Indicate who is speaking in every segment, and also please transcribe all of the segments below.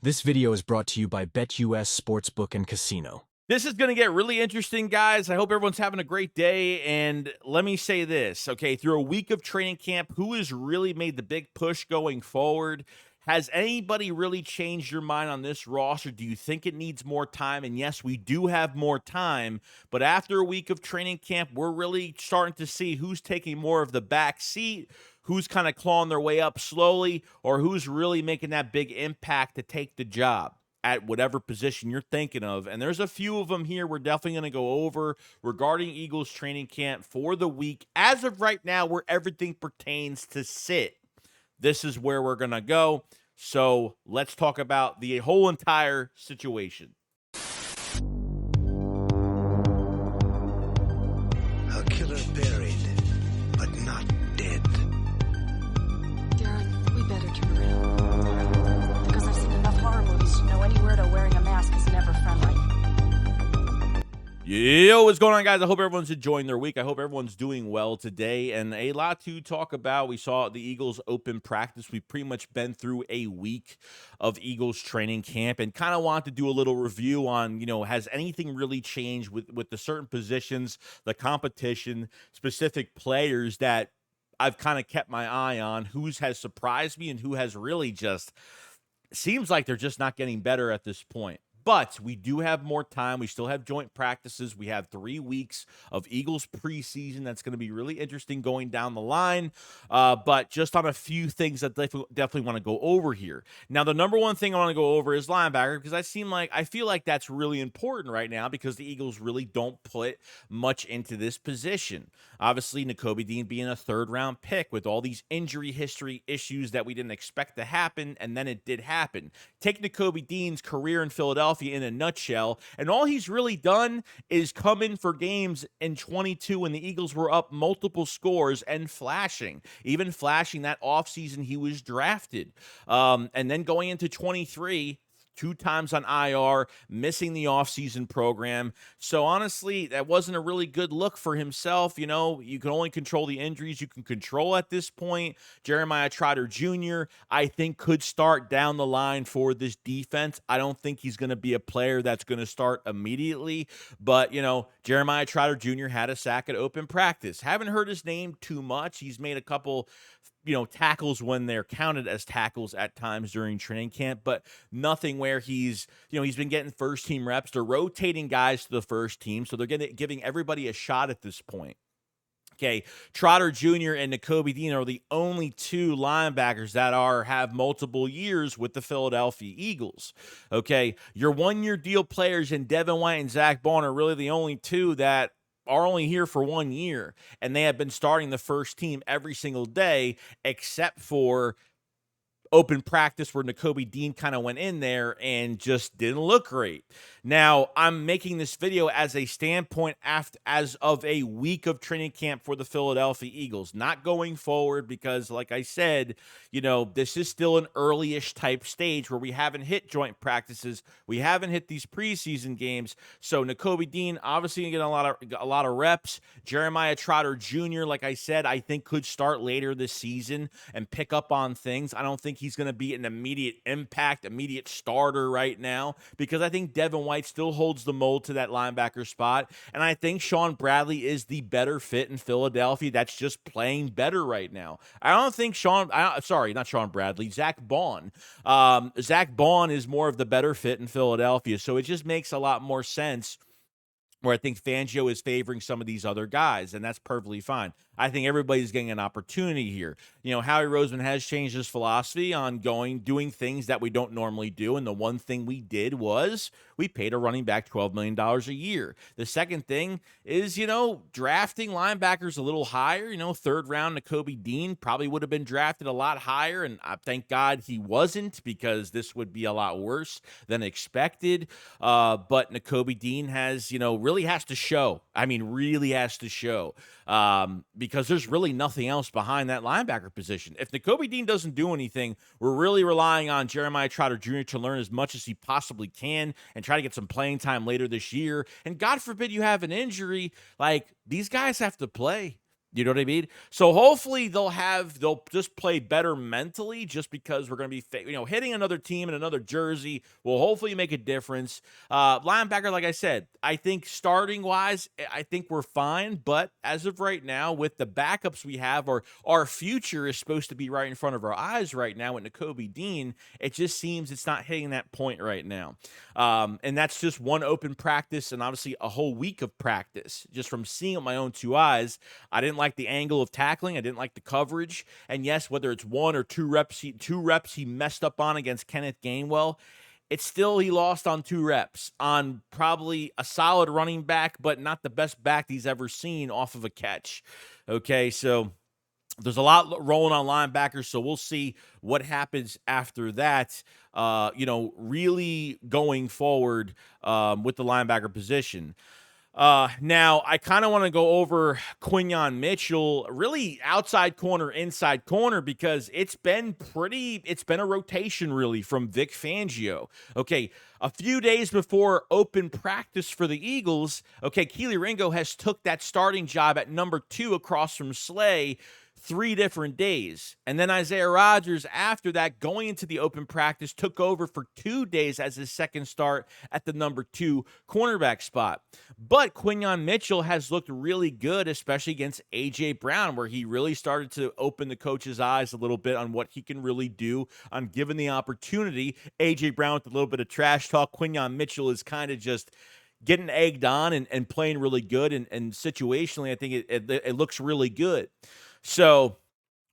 Speaker 1: This video is brought to you by BetUs Sportsbook and Casino.
Speaker 2: This is going to get really interesting, guys. I hope everyone's having a great day. And let me say this, okay? Through a week of training camp, who has really made the big push going forward? Has anybody really changed your mind on this roster? Do you think it needs more time? And yes, we do have more time. But after a week of training camp, we're really starting to see who's taking more of the back seat, who's kind of clawing their way up slowly, or who's really making that big impact to take the job at whatever position you're thinking of. And there's a few of them here we're definitely going to go over regarding Eagles training camp for the week. As of right now, where everything pertains to sit, this is where we're going to go. So let's talk about the whole entire situation.
Speaker 3: A killer buried, but not dead.
Speaker 4: Darren, we better turn around. Because I've seen enough horror movies to know any weirdo wearing a mask is never friendly.
Speaker 2: Yo, what's going on, guys? I hope everyone's enjoying their week. I hope everyone's doing well today. And a lot to talk about. We saw the Eagles open practice. We've pretty much been through a week of Eagles training camp and kind of want to do a little review on, has anything really changed with the certain positions, the competition, specific players that I've kind of kept my eye on, who has surprised me and who has really just seems like they're just not getting better at this point. But we do have more time. We still have joint practices. We have 3 weeks of Eagles preseason. That's going to be really interesting going down the line. But just on a few things that definitely want to go over here. Now, the number one thing I want to go over is linebacker, because I feel like that's really important right now because the Eagles really don't put much into this position. Obviously, Nakobe Dean being a third-round pick with all these injury history issues that we didn't expect to happen, and then it did happen. Take Nakobe Dean's career in Philadelphia in a nutshell, and all he's really done is come in for games in 22 when the Eagles were up multiple scores and even flashing that offseason he was drafted. And then going into 23, 2 times on IR, missing the offseason program. So honestly, that wasn't a really good look for himself. You can only control the injuries you can control at this point. Jeremiah Trotter Jr., I think, could start down the line for this defense. I don't think he's going to be a player that's going to start immediately. But, Jeremiah Trotter Jr. had a sack at open practice. Haven't heard his name too much. He's made a couple tackles when they're counted as tackles at times during training camp, but nothing where he's been getting first team reps. They're rotating guys to the first team, so they're giving everybody a shot at this point. Okay, Trotter Jr. and Nakobe Dean are the only 2 linebackers that have multiple years with the Philadelphia Eagles. Okay, your 1-year deal players in Devin White and Zach Bond are really the only 2 that are only here for 1 year, and they have been starting the first team every single day except for open practice where Nakobe Dean kind of went in there and just didn't look great. Now, I'm making this video as a standpoint as of a week of training camp for the Philadelphia Eagles, not going forward because, like I said, this is still an early-ish type stage where we haven't hit joint practices. We haven't hit these preseason games. So Nakobe Dean obviously going to get a lot of reps. Jeremiah Trotter Jr., like I said, I think could start later this season and pick up on things. I don't think he's going to be an immediate impact, immediate starter right now because I think Devin White still holds the mold to that linebacker spot, and I think Sean Bradley is the better fit in Philadelphia that's just playing better right now. I don't think Zach Bond. Zach Bond is more of the better fit in Philadelphia, so it just makes a lot more sense where I think Fangio is favoring some of these other guys, and that's perfectly fine. I think everybody's getting an opportunity here. Howie Roseman has changed his philosophy on doing things that we don't normally do, and the one thing we did was we paid a running back $12 million a year. The second thing is, drafting linebackers a little higher. Third round Nakobe Dean probably would have been drafted a lot higher, and thank God he wasn't because this would be a lot worse than expected. But Nakobe Dean has, really has to show. Really has to show because there's really nothing else behind that linebacker position. If Nakobe Dean doesn't do anything, we're really relying on Jeremiah Trotter Jr. to learn as much as he possibly can and try to get some playing time later this year. And God forbid you have an injury. Like, these guys have to play. You know what I mean? So hopefully they'll just play better mentally, just because we're going to be, hitting another team in another jersey will hopefully make a difference. Linebacker, like I said, I think starting wise, I think we're fine. But as of right now, with the backups we have, our future is supposed to be right in front of our eyes right now with Nakobe Dean. It just seems it's not hitting that point right now. And that's just one open practice and obviously a whole week of practice. Just from seeing it with my own two eyes, I didn't like the angle of tackling. I didn't like the coverage. And yes, whether it's 1 or 2 reps, he messed up on against Kenneth Gainwell. It's still, he lost on 2 reps on probably a solid running back, but not the best back he's ever seen off of a catch. Okay, so there's a lot rolling on linebackers, so we'll see what happens after that, really going forward with the linebacker position. Now, I kind of want to go over Quinyon Mitchell, really outside corner, inside corner, because it's been a rotation really from Vic Fangio. Okay, a few days before open practice for the Eagles, Keely Ringo has took that starting job at number 2 across from Slay 3 different days. And then Isaiah Rodgers, after that, going into the open practice, took over for 2 days as his second start at the number 2 cornerback spot. But Quinyon Mitchell has looked really good, especially against A.J. Brown, where he really started to open the coach's eyes a little bit on what he can really do on given the opportunity. A.J. Brown with a little bit of trash talk. Quinyon Mitchell is kind of just getting egged on and playing really good. And situationally, I think it looks really good. So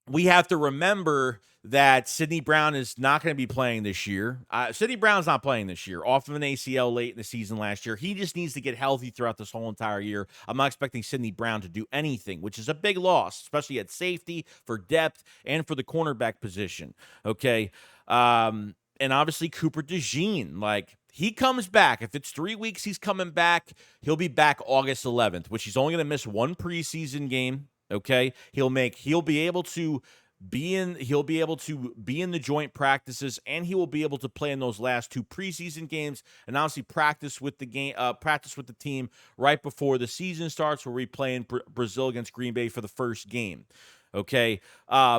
Speaker 2: we have to remember that Sidney Brown is not going to be playing this year. Sidney Brown's not playing this year, off of an ACL late in the season last year. He just needs to get healthy throughout this whole entire year. I'm not expecting Sidney Brown to do anything, which is a big loss, especially at safety, for depth, and for the cornerback position. Okay. And obviously Cooper DeJean, he comes back. If it's 3 weeks, he's coming back. He'll be back August 11th, which he's only going to miss 1 preseason game. Okay, he'll be able to be in the joint practices, and he will be able to play in those last 2 preseason games, and obviously practice with the team right before the season starts, where we play in Brazil against Green Bay for the first game. Okay,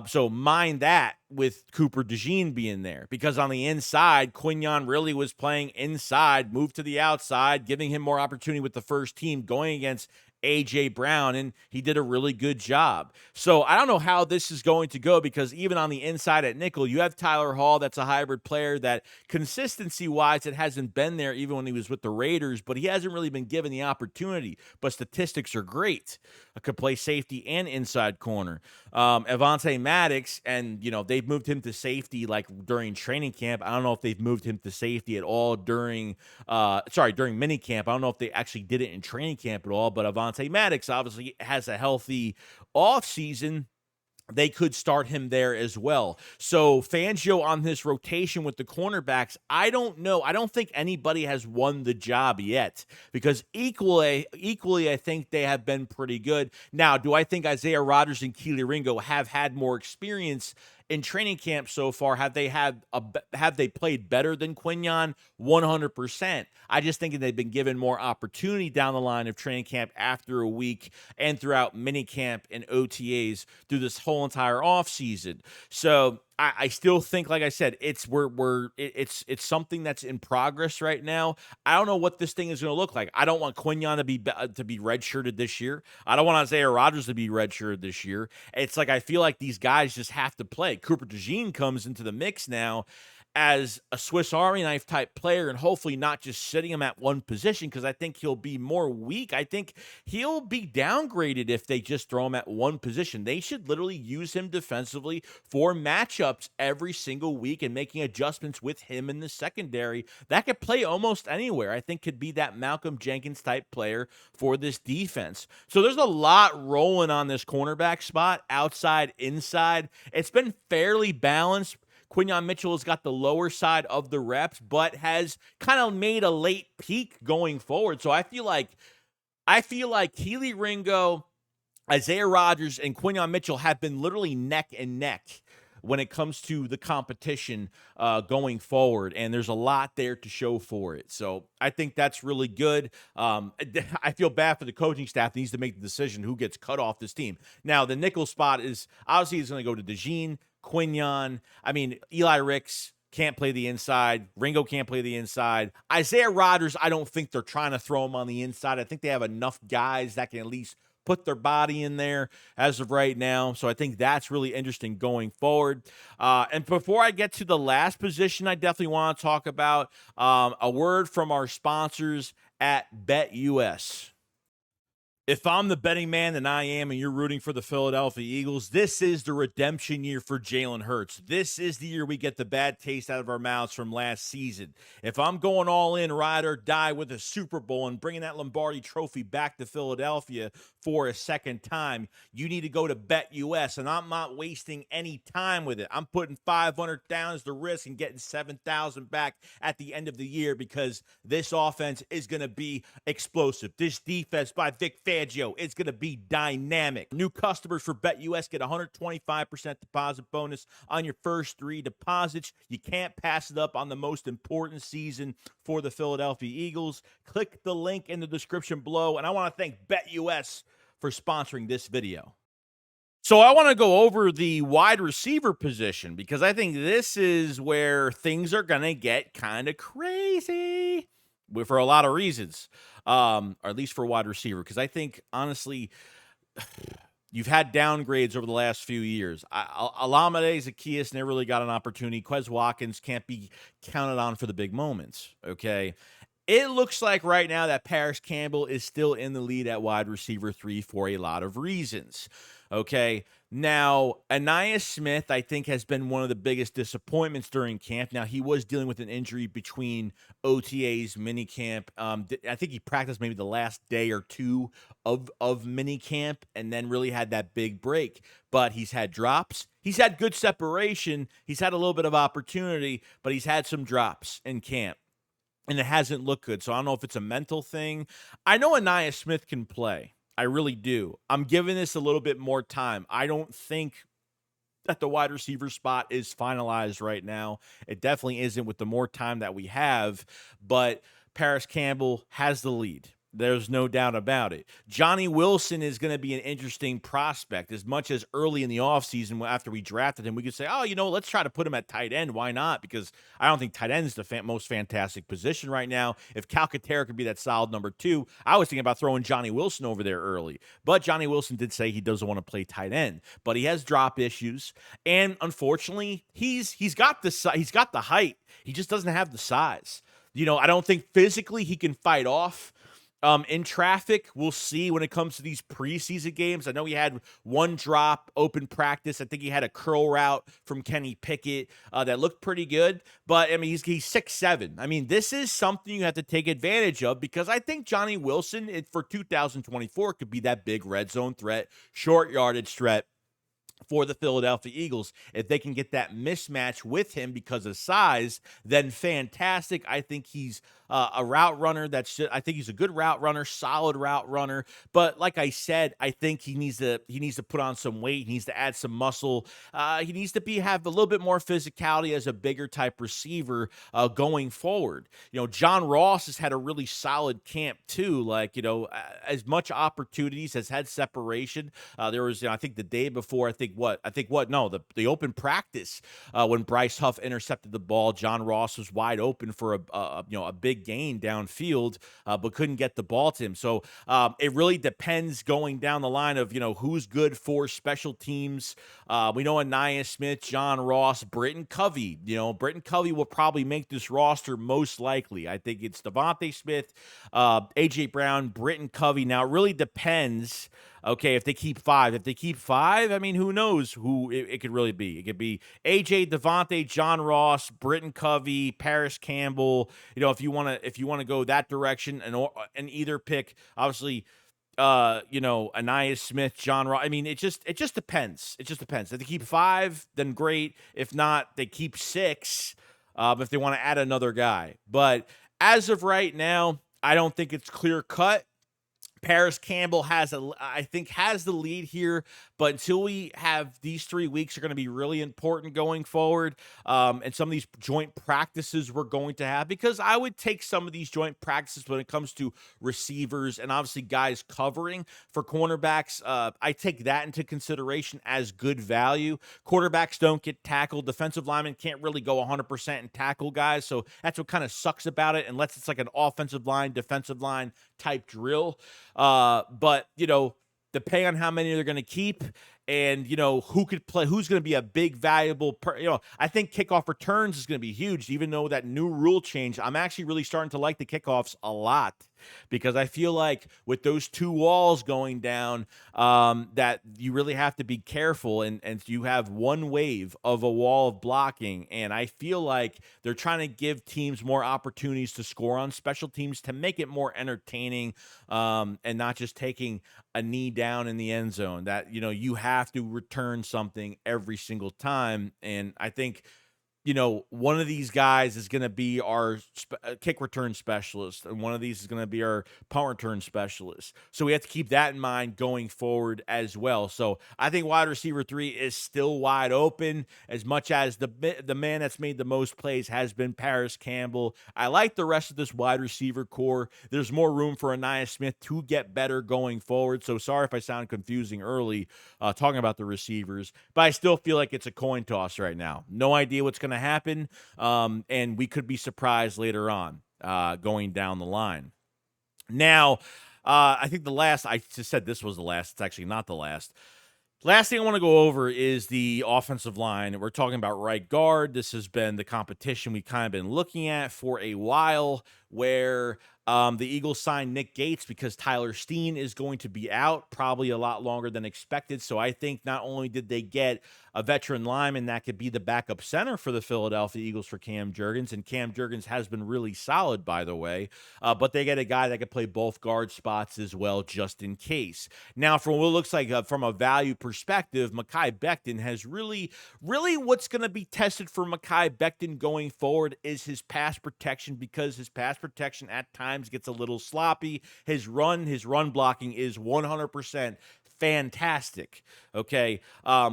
Speaker 2: so mind that with Cooper DeJean being there, because on the inside, Quinyon really was playing inside, moved to the outside, giving him more opportunity with the first team going against A.J. Brown, and he did a really good job. So I don't know how this is going to go, because even on the inside at nickel, you have Tyler Hall. That's a hybrid player that consistency-wise, it hasn't been there even when he was with the Raiders, but he hasn't really been given the opportunity. But statistics are great. I could play safety and inside corner. Avonte Maddox, and they've moved him to safety during training camp. I don't know if they've moved him to safety at all during mini camp. I don't know if they actually did it in training camp at all, but Avonte Maddox obviously has a healthy offseason. They could start him there as well. So Fangio on this rotation with the cornerbacks, I don't know. I don't think anybody has won the job yet, because equally, I think they have been pretty good. Now, do I think Isaiah Rodgers and Keely Ringo have had more experience in training camp so far? Have they played better than Quinyon? 100%. I just think they've been given more opportunity down the line of training camp after a week and throughout mini camp and OTAs through this whole entire offseason. So I still think, like I said, it's something that's in progress right now. I don't know what this thing is going to look like. I don't want Quinyon to be redshirted this year. I don't want Isaiah Rodgers to be redshirted this year. It's I feel like these guys just have to play. Cooper DeJean comes into the mix now as a Swiss Army knife type player, and hopefully not just sitting him at one position, because I think he'll be more weak. I think he'll be downgraded if they just throw him at one position. They should literally use him defensively for matchups every single week and making adjustments with him in the secondary. That could play almost anywhere. I think could be that Malcolm Jenkins type player for this defense. So there's a lot rolling on this cornerback spot, outside, inside. It's been fairly balanced. Quinyon Mitchell has got the lower side of the reps, but has kind of made a late peak going forward. So I feel like Keely Ringo, Isaiah Rodgers, and Quinyon Mitchell have been literally neck and neck when it comes to the competition going forward, and there's a lot there to show for it. So I think that's really good. I feel bad for the coaching staff that needs to make the decision who gets cut off this team. Now, the nickel spot is obviously is going to go to DeJean, Quinion. I mean, Eli Ricks can't play the inside. Ringo can't play the inside. Isaiah Rodgers, I don't think they're trying to throw him on the inside. I think they have enough guys that can at least put their body in there as of right now. So I think that's really interesting going forward. And before I get to the last position, I definitely want to talk about a word from our sponsors at BetUs. If I'm the betting man that I am and you're rooting for the Philadelphia Eagles, this is the redemption year for Jalen Hurts. This is the year we get the bad taste out of our mouths from last season. If I'm going all in, ride or die with a Super Bowl and bringing that Lombardi trophy back to Philadelphia for a second time, you need to go to BetUS, and I'm not wasting any time with it. I'm putting $500 down as the risk and getting $7,000 back at the end of the year because this offense is going to be explosive. This defense by Vic Fangio is going to be dynamic. New customers for BetUS get 125% deposit bonus on your first 3 deposits. You can't pass it up on the most important season for the Philadelphia Eagles. Click the link in the description below, and I want to thank BetUS for sponsoring this video. So I want to go over the wide receiver position because I think this is where things are going to get kind of crazy for a lot of reasons, or at least for wide receiver, because I think, honestly, you've had downgrades over the last few years. Olamide Zaccheaus never really got an opportunity. Quez Watkins can't be counted on for the big moments, okay? It looks like right now that Paris Campbell is still in the lead at wide receiver 3 for a lot of reasons. Okay, now Ainias Smith, I think, has been one of the biggest disappointments during camp. Now, he was dealing with an injury between OTAs, minicamp. I think he practiced maybe the last day or two of minicamp and then really had that big break. But he's had drops. He's had good separation. He's had a little bit of opportunity, but he's had some drops in camp. And it hasn't looked good. So I don't know if it's a mental thing. I know Ainias Smith can play. I really do. I'm giving this a little bit more time. I don't think that the wide receiver spot is finalized right now. It definitely isn't with the more time that we have. But Paris Campbell has the lead. There's no doubt about it. Johnny Wilson is going to be an interesting prospect. As much as early in the offseason, after we drafted him, we could say, oh, let's try to put him at tight end. Why not? Because I don't think tight end is the most fantastic position right now. If Calcaterra could be that solid number 2, I was thinking about throwing Johnny Wilson over there early. But Johnny Wilson did say he doesn't want to play tight end. But he has drop issues. And unfortunately, he's got the height. He just doesn't have the size. I don't think physically he can fight off in traffic. We'll see when it comes to these preseason games. I know he had one drop open practice. I think he had a curl route from Kenny Pickett that looked pretty good. But, I mean, he's 6'7". I mean, this is something you have to take advantage of because I think Johnny Wilson for 2024 could be that big red zone threat, short yardage threat for the Philadelphia Eagles. If they can get that mismatch with him because of size, then fantastic. I think he's a route runner. I think he's a good route runner, solid route runner. But like I said, I think he needs to put on some weight. He needs to add some muscle. He needs to have a little bit more physicality as a bigger type receiver going forward. John Ross has had a really solid camp too. As much opportunities, has had separation. There was, I think the day before, the open practice when Bryce Huff intercepted the ball, John Ross was wide open for a big gain downfield, but couldn't get the ball to him. So it really depends going down the line of who's good for special teams. We know Ainias Smith, John Ross, Britton Covey. Britton Covey will probably make this roster most likely. I think it's Devontae Smith, AJ Brown, Britton Covey. Now it really depends. Okay, if they keep 5. If they keep 5, I mean, who knows who it could really be. It could be AJ, Devontae, John Ross, Britton Covey, Paris Campbell. If you want to go that direction and either pick, obviously, Ainias Smith, John Ross. I mean, it just depends. It just depends. If they keep 5, then great. If not, they keep 6. If they want to add another guy. But as of right now, I don't think it's clear cut. Paris Campbell I think has the lead here, but until we have these 3 weeks are going to be really important going forward. And some of these joint practices we're going to have, because I would take some of these joint practices when it comes to receivers and obviously guys covering for cornerbacks. I take that into consideration as good value. Quarterbacks don't get tackled. Defensive linemen can't really go 100% and tackle guys. So that's what kind of sucks about it, unless it's like an offensive line, defensive line type drill. But, depending on how many they're going to keep and, who could play, who's going to be a big valuable, I think kickoff returns is going to be huge. Even though that new rule change, I'm actually really starting to like the kickoffs a lot, because I feel like with those 2 walls going down, that you really have to be careful, and you have one wave of a wall of blocking. And I feel like they're trying to give teams more opportunities to score on special teams to make it more entertaining, and not just taking a knee down in the end zone, that, you have to return something every single time. And I think, one of these guys is going to be our kick return specialist, and one of these is going to be our punt return specialist. So we have to keep that in mind going forward as well. So I think wide receiver 3 is still wide open, as much as the man that's made the most plays has been Paris Campbell. I like the rest of this wide receiver core. There's more room for Anaya Smith to get better going forward. So sorry if I sound confusing early talking about the receivers, but I still feel like it's a coin toss right now. No idea what's going to happen, and we could be surprised later on going down the line. Now, I think I just said this was the last. It's actually not the last. Last thing I want to go over is the offensive line. We're talking about right guard. This has been the competition we've kind of been looking at for a while, where the Eagles signed Nick Gates because Tyler Steen is going to be out probably a lot longer than expected. So I think not only did they get a veteran lineman that could be the backup center for the Philadelphia Eagles for Cam Jurgens, and Cam Jurgens has been really solid, by the way, but they get a guy that could play both guard spots as well, just in case. Now, from what it looks like from a value perspective, Mekhi Becton has really what's going to be tested for Mekhi Becton going forward is his pass protection, because his pass protection at times gets a little sloppy. His run blocking is 100% fantastic. Okay.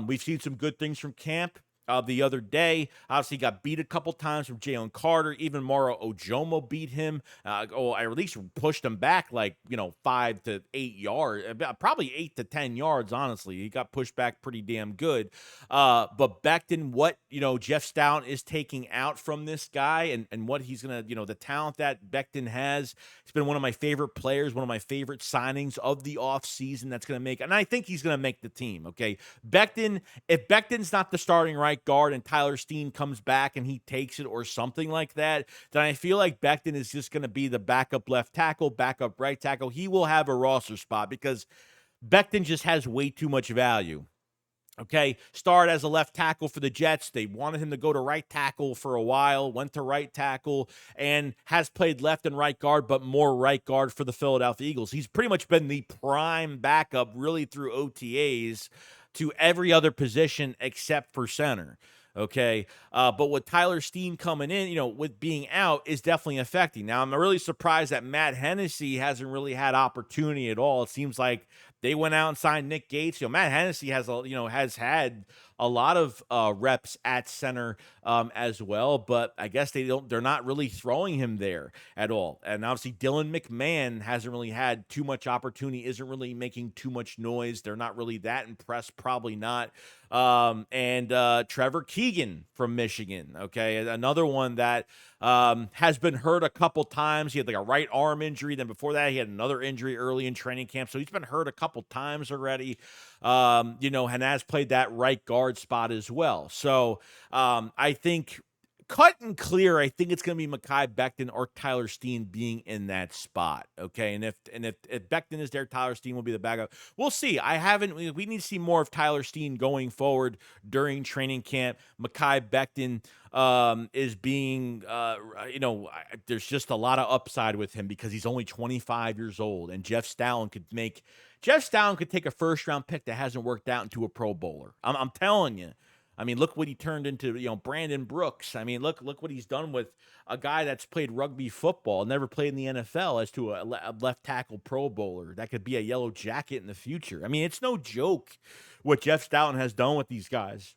Speaker 2: We've seen some good things from camp. The other day, obviously got beat a couple times from Jalen Carter. Even Moro Ojomo beat him. I at least pushed him back 5 to 8 yards, probably 8 to 10 yards, honestly. He got pushed back pretty damn good. But Becton, what, Jeff Stout is taking out from this guy, and what he's going to, the talent that Becton has, it's been one of my favorite players, one of my favorite signings of the offseason that's going to make, and I think he's going to make the team, okay? Becton, if Becton's not the starting right guard and Tyler Steen comes back and he takes it or something like that, then I feel like Becton is just going to be the backup left tackle, backup right tackle. He will have a roster spot because Becton just has way too much value. Okay, started as a left tackle for the Jets. They wanted him to go to right tackle for a while, went to right tackle, and has played left and right guard, but more right guard for the Philadelphia Eagles. He's pretty much been the prime backup really through OTAs to every other position except for center. Okay, but with Tyler Steen coming in, with being out, is definitely affecting. Now, I'm really surprised that Matt Hennessy hasn't really had opportunity at all. It seems like they went out and signed Nick Gates. Matt Hennessy has had a lot of reps at center as well, but I guess they're not really throwing him there at all. And obviously Dylan McMahon hasn't really had too much opportunity, isn't really making too much noise. They're not really that impressed, probably not. And Trevor Keegan from Michigan, okay, another one that has been hurt a couple times. He had a right arm injury. Then before that, he had another injury early in training camp. So he's been hurt a couple times already, and has played that right guard spot as well. So I think cut and clear, I think it's going to be Mekhi Becton or Tyler Steen being in that spot. Okay. And if Becton is there, Tyler Steen will be the backup. We'll see. We need to see more of Tyler Steen going forward during training camp. Mekhi Becton is being, there's just a lot of upside with him because he's only 25 years old, and Jeff Stoutland could take a first round pick that hasn't worked out into a Pro Bowler. I'm telling you. I mean, look what he turned into, Brandon Brooks. I mean, look what he's done with a guy that's played rugby football, never played in the NFL, as to a left tackle Pro Bowler that could be a yellow jacket in the future. I mean, it's no joke what Jeff Stoughton has done with these guys.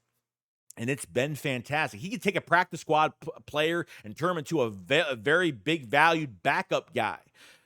Speaker 2: And it's been fantastic. He could take a practice squad player and turn him into a very big valued backup guy.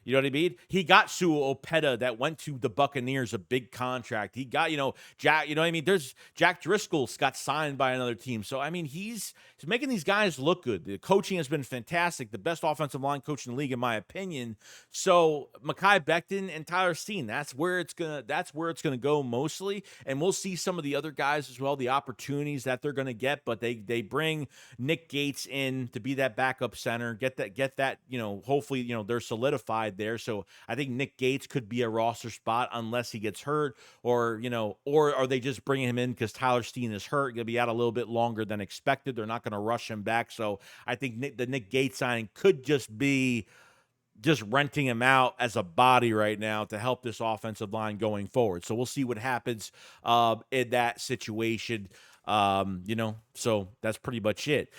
Speaker 2: You know what I mean? He got Sue Opeta that went to the Buccaneers, a big contract. He got, Jack, you know what I mean? There's Jack Driscoll's got signed by another team. So, I mean, he's making these guys look good. The coaching has been fantastic. The best offensive line coach in the league, in my opinion. So, Mekhi Becton and Tyler Steen, that's where it's gonna go mostly. And we'll see some of the other guys as well, the opportunities that they're gonna get. But they bring Nick Gates in to be that backup center, get that, hopefully, they're solidified there. So I think Nick Gates could be a roster spot unless he gets hurt, or are they just bringing him in because Tyler Steen is hurt? He'll be out a little bit longer than expected. They're not going to rush him back. So I think the Nick Gates signing could just be just renting him out as a body right now to help this offensive line going forward. So we'll see what happens in that situation. So that's pretty much it.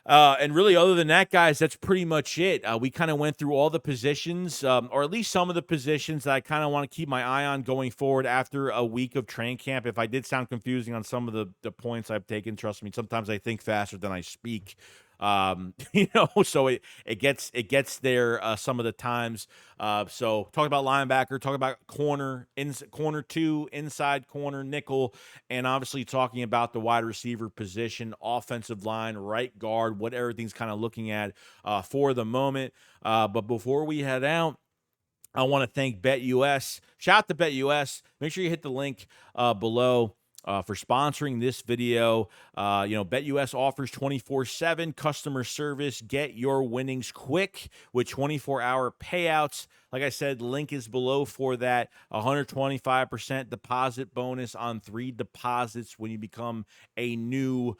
Speaker 2: And really, other than that, guys, that's pretty much it. We kind of went through all the positions, or at least some of the positions that I kind of want to keep my eye on going forward after a week of training camp. If I did sound confusing on some of the points I've taken, trust me, sometimes I think faster than I speak. So it gets there some of the times. So talk about linebacker, talk about corner, corner 2, inside corner, nickel, and obviously talking about the wide receiver position, offensive line, right guard, what everything's kind of looking at for the moment. But before we head out, I want to thank BetUS. Shout out to BetUS. Make sure you hit the link below. For sponsoring this video. BetUS offers 24/7 customer service. Get your winnings quick with 24-hour payouts. Like I said, link is below for that. 125% deposit bonus on 3 deposits when you become a new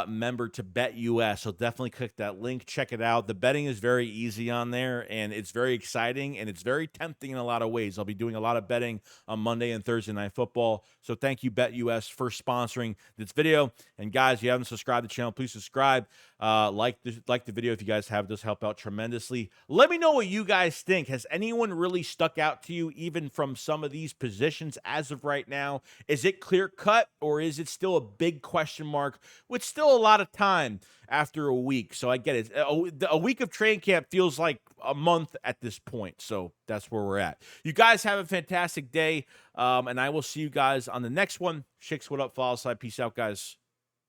Speaker 2: member to BetUS. So definitely click that link. Check it out. The betting is very easy on there, and it's very exciting, and it's very tempting in a lot of ways. I'll be doing a lot of betting on Monday and Thursday Night Football. So thank you, BetUS, for sponsoring this video. And guys, if you haven't subscribed to the channel, please subscribe. Like the video if you guys have. It does help out tremendously. Let me know what you guys think. Has anyone really stuck out to you, even from some of these positions as of right now? Is it clear cut, or is it still a big question mark with still a lot of time after a week? So I get it. A week of training camp feels like a month at this point. So that's where we're at. You guys have a fantastic day. And I will see you guys on the next one. Shakes, what up, follow side. Peace out, guys.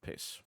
Speaker 2: Peace.